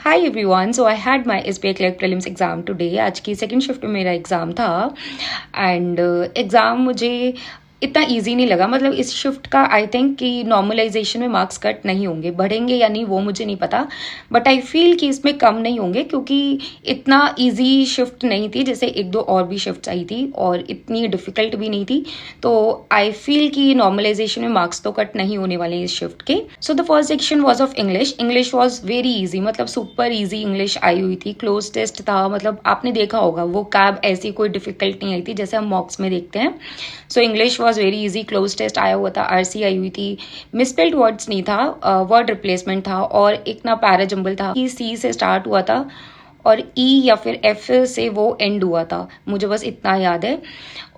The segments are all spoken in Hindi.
Hi everyone, so I had my SBI clerk prelims exam today. आज की सेकंड शिफ्ट में मेरा एग्ज़ाम था एंड एग्ज़ाम मुझे इतना इजी नहीं लगा। मतलब इस शिफ्ट का आई थिंक कि नॉर्मलाइजेशन में मार्क्स कट नहीं होंगे, बढ़ेंगे या नहीं वो मुझे नहीं पता, बट आई फील कि इसमें कम नहीं होंगे क्योंकि इतना इजी शिफ्ट नहीं थी जैसे एक दो और भी शिफ्ट आई थी और इतनी डिफिकल्ट भी नहीं थी। तो आई फील कि नॉर्मलाइजेशन में मार्क्स तो कट नहीं होने वाले हैं इस शिफ्ट के। So the first section was of English. English was very easy, मतलब सुपर ईजी इंग्लिश आई हुई थी। क्लोज टेस्ट था, मतलब आपने देखा होगा वो कैब ऐसी कोई डिफिकल्ट नहीं आई थी जैसे हम मॉक्स में देखते हैं। So English was very easy. Cloze test आया हुआ था, आरसी आई हुई थी। मिसस्पेल्ड वर्ड्स नहीं था, वर्ड रिप्लेसमेंट था और एक ना पैराजंबल था कि सी से स्टार्ट हुआ था और ई या फिर एफ से वो एंड हुआ था, मुझे बस इतना याद है।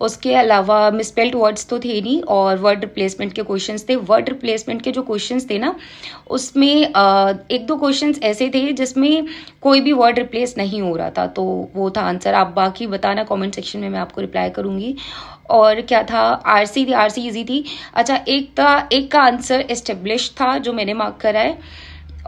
उसके अलावा मिसस्पेल्ड वर्ड्स तो थे नहीं और वर्ड रिप्लेसमेंट के क्वेश्चंस थे। वर्ड रिप्लेसमेंट के जो क्वेश्चंस थे ना, उसमें एक दो क्वेश्चंस ऐसे थे जिसमें कोई भी वर्ड रिप्लेस नहीं हो रहा था, तो वो था आंसर। आप बाकी बताना कमेंट सेक्शन में, मैं आपको रिप्लाई करूंगी। और क्या था, आरसी थी, आरसी इजी थी। अच्छा, एक का आंसर एस्टेब्लिश था जो मैंने मार्क करा है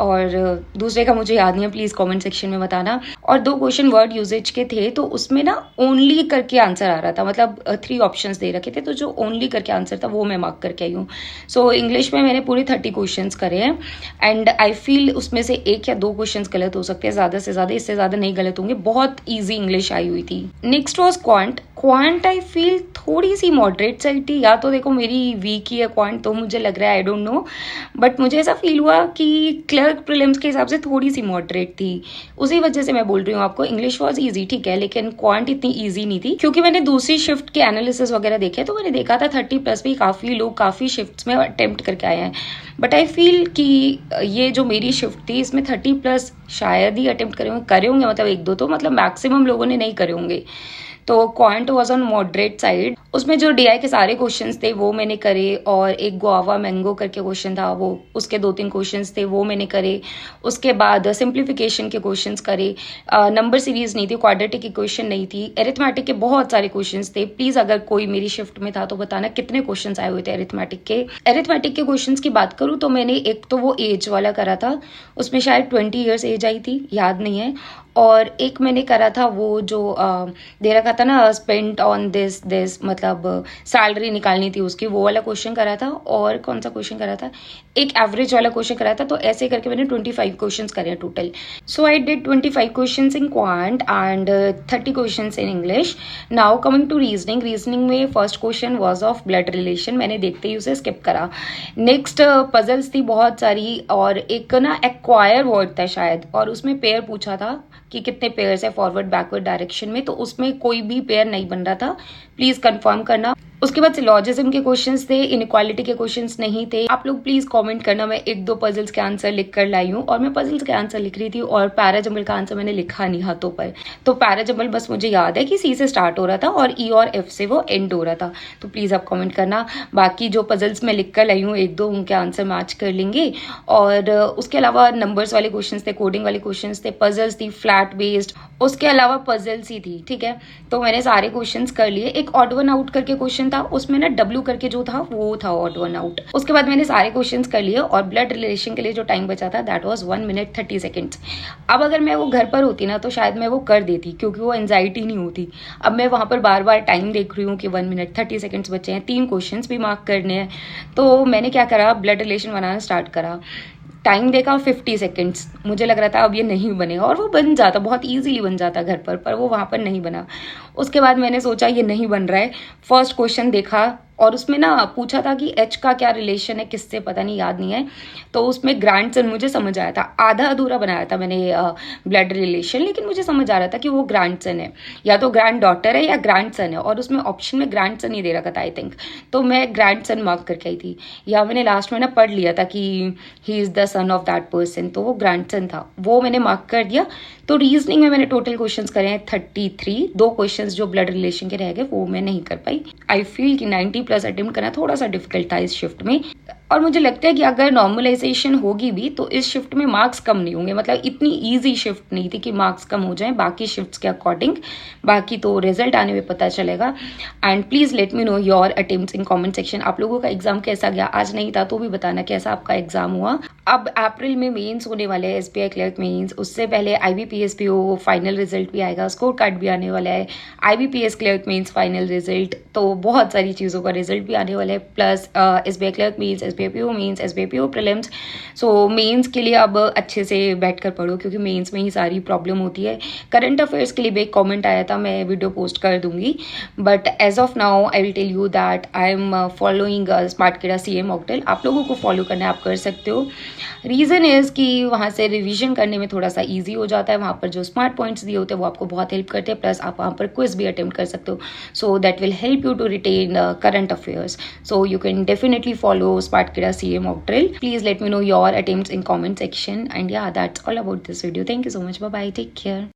और दूसरे का मुझे याद नहीं है, प्लीज़ कमेंट सेक्शन में बताना। और दो क्वेश्चन वर्ड यूजेज के थे तो उसमें ना ओनली करके आंसर आ रहा था, मतलब 3 ऑप्शंस दे रखे थे तो जो ओनली करके आंसर था वो मैं मार्क करके आई हूँ। सो इंग्लिश में मैंने पूरे 30 क्वेश्चंस करे हैं एंड आई फील उसमें से एक या दो क्वेश्चंस गलत हो सकते हैं, ज़्यादा से ज़्यादा, इससे ज़्यादा नहीं गलत होंगे। बहुत ईजी इंग्लिश आई हुई थी। Next was quant. Quant I feel थोड़ी सी मॉडरेट साइड थी, या तो देखो मेरी वीक ही है क्वांट तो मुझे लग रहा है, आई डोंट नो, बट मुझे ऐसा फील हुआ कि क्लर्क प्रीलिम्स के हिसाब से थोड़ी सी मॉडरेट थी, उसी वजह से मैं बोल रही हूँ आपको। इंग्लिश वॉज इजी, ठीक है, लेकिन क्वांट इतनी इजी नहीं थी क्योंकि मैंने दूसरी शिफ्ट के एनालिसिस वगैरह देखे तो मैंने देखा था 30+ भी काफ़ी लोग काफ़ी शिफ्ट्स में अटेम्प्ट करके आए हैं, बट आई फील कि ये जो मेरी शिफ्ट थी इसमें 30+ शायद ही अटेम्प्ट करे होंगे, मतलब एक दो तो, मतलब मैक्सिमम लोगों ने नहीं करे होंगे। तो quant was on moderate side. उसमें जो डीआई के सारे क्वेश्चंस थे वो मैंने करे और एक गुआवा मैंगो करके क्वेश्चन था, वो उसके 2-3 क्वेश्चंस थे वो मैंने करे। उसके बाद सिंप्लीफिकेशन के क्वेश्चंस करे। नंबर सीरीज नहीं थी, क्वाड्रेटिक इक्वेशन नहीं थी। एरिथमेटिक के बहुत सारे क्वेश्चंस थे। प्लीज अगर कोई मेरी शिफ्ट में था तो बताना कितने क्वेश्चंस आए हुए थे एरिथमेटिक के। एरिथमेटिक के क्वेश्चंस की बात करूँ तो मैंने एक तो वो एज वाला करा था, उसमें शायद 20 ईयर्स एज आई थी, याद नहीं है। और एक मैंने करा था वो जो दे रखा था ना, स्पेंट ऑन दिस मतलब सैलरी निकालनी थी उसकी, वो वाला क्वेश्चन करा था। और कौन सा क्वेश्चन करा था, एक एवरेज वाला क्वेश्चन करा था। तो ऐसे करके मैंने 25 क्वेश्चंस करे हैं total. So I did 25 questions in quant and 30 questions in English. Now coming to reasoning. Reasoning में first question was of blood relation, मैंने देखते ही उसे स्किप करा। नेक्स्ट पजल्स थी बहुत सारी और एक ना एक्वायर वर्ड था शायद, और उसमें पेयर पूछा था कि कितने पेयर्स है फॉरवर्ड बैकवर्ड डायरेक्शन में, तो उसमें कोई भी पेयर नहीं बन रहा था, प्लीज कंफर्म करना। उसके बाद सिलॉजिज्म के क्वेश्चंस थे, इनइक्वालिटी के क्वेश्चंस नहीं थे। आप लोग प्लीज कमेंट करना, मैं एक दो पजल्स के आंसर लिख कर लाई हूँ और मैं पजल्स के आंसर लिख रही थी और पैराजंबल का आंसर मैंने लिखा नहीं हाथों पर। तो पैराजंबल बस मुझे याद है कि सी से स्टार्ट हो रहा था और ई और एफ से वो एंड हो रहा था। तो प्लीज आप कमेंट करना। बाकी जो पजल्स मैं लिख कर लाई हूँ एक दो उनके आंसर मैच कर लेंगे। और उसके अलावा नंबर्स वाले क्वेश्चन थे, कोडिंग वाले क्वेश्चन थे, पजल्स थी फ्लैट बेस्ड, उसके अलावा पजल्स ही थी, ठीक है। तो मैंने सारे क्वेश्चंस कर लिए। एक ऑड वन आउट करके क्वेश्चन था, उसमें ना डब्ल्यू करके जो था वो था ऑड वन आउट। उसके बाद मैंने सारे क्वेश्चंस कर लिए और ब्लड रिलेशन के लिए जो टाइम बचा था दैट वाज 1 मिनट 30 सेकेंड्स। अब अगर मैं वो घर पर होती ना तो शायद मैं वो कर देती क्योंकि वो एंजाइटी नहीं होती। अब मैं वहां पर बार बार टाइम देख रही हूँ कि 1 मिनट 30 सेकेंड्स बचे हैं, 3 क्वेश्चन भी मार्क करने हैं। तो मैंने क्या करा, ब्लड रिलेशन बनाना स्टार्ट करा। टाइम देखा 50 सेकेंड्स, मुझे लग रहा था अब ये नहीं बनेगा और वो बन जाता, बहुत इजीली बन जाता घर पर वो वहाँ पर नहीं बना। उसके बाद मैंने सोचा ये नहीं बन रहा है। फर्स्ट क्वेश्चन देखा और उसमें ना पूछा था कि एच का क्या रिलेशन है किससे, पता नहीं, याद नहीं है। तो उसमें ग्रैंडसन मुझे समझ आया था, आधा अधूरा बनाया था मैंने ब्लड रिलेशन, लेकिन मुझे समझ आ रहा था कि वो ग्रैंडसन है, या तो ग्रैंड डॉटर है या ग्रैंडसन है, और उसमें ऑप्शन में ग्रैंडसन ही दे रखा था आई थिंक। तो मैं ग्रैंडसन मार्क करके आई थी, या मैंने लास्ट में ना पढ़ लिया था कि he is the son of that person, तो वो ग्रैंडसन था, वो मैंने मार्क कर दिया। तो रीजनिंग में मैंने टोटल क्वेश्चंस करे हैं 33। 2 क्वेश्चंस जो ब्लड रिलेशन के रह गए वो मैं नहीं कर पाई। आई फील कि 90+ अटेम्प्ट करना थोड़ा सा डिफिकल्ट था इस शिफ्ट में। और मुझे लगता है कि अगर नॉर्मलाइजेशन होगी भी तो इस शिफ्ट में मार्क्स कम नहीं होंगे, मतलब इतनी ईजी शिफ्ट नहीं थी कि मार्क्स कम हो जाएं बाकी शिफ्ट्स के अकॉर्डिंग। बाकी तो रिजल्ट आने में पता चलेगा। And please let me know your attempts in comment section. आप लोगों का एग्जाम कैसा गया, आज नहीं था तो भी बताना कैसा आपका एग्जाम हुआ। अब अप्रैल में मेंस होने वाले हैं, एसबीआई क्लर्क मेंस, उससे पहले आईबीपीएस पीओ फाइनल रिजल्ट भी आएगा, स्कोर कार्ड भी आने वाला है, IBPS clerk mains final result, तो बहुत सारी चीज़ों का रिजल्ट भी आने वाला है, plus SBI clerk mains, SBI PO mains, SBI PO prelims. So mains के लिए अब अच्छे से बैठ कर पढ़ो क्योंकि मेंस में ही सारी प्रॉब्लम होती है। करंट अफेयर्स के लिए भी एक कॉमेंट आया था, मैं वीडियो पोस्ट कर दूंगी, but as of now I will tell you that I am following smartkida CA mock drill. आप लोगों को फॉलो करना है, आप कर सकते हो। रीज़न इज़ कि वहाँ से रिवीजन करने में थोड़ा सा ईजी हो जाता है, वहाँ पर जो स्मार्ट पॉइंट्स दिए होते हैं वो आपको बहुत हेल्प करते हैं, प्लस आप वहाँ पर क्विज भी अटेम्प्ट कर सकते हो, so that will help you to retain current affairs. So you can definitely follow Spartkida CA mock drill. Please let me know your attempts in comment section. And yeah, that's all about this video. Thank you so much. Bye bye. Take care.